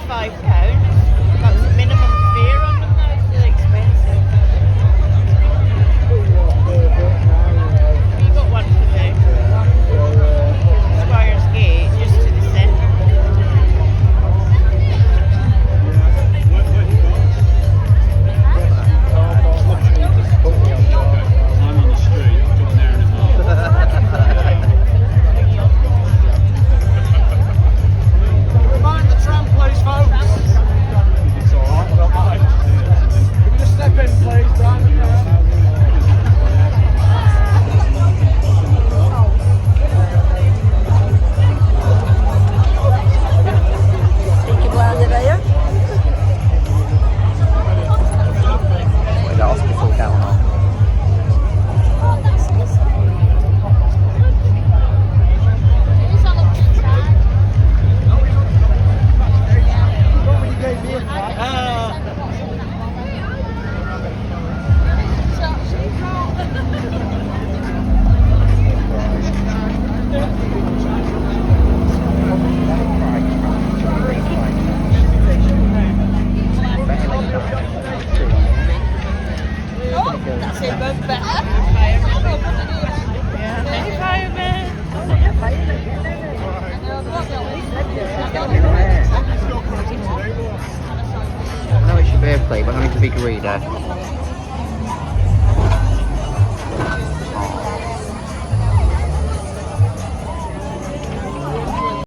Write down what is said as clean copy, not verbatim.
£25. That's the minimum fare on them now, so they're expensive. You got one to do. Squires Gate, just to the centre. I'm on the street, I've got an hour and a half. Mind the tram, please, folks. It's alright, I don't mind. Can you just step in, please, Dan? Peaky Blinder there. With the hospital gown on. That's it, but better. Yeah. Any firemen? I know it's your birthday, but I need to be greedy.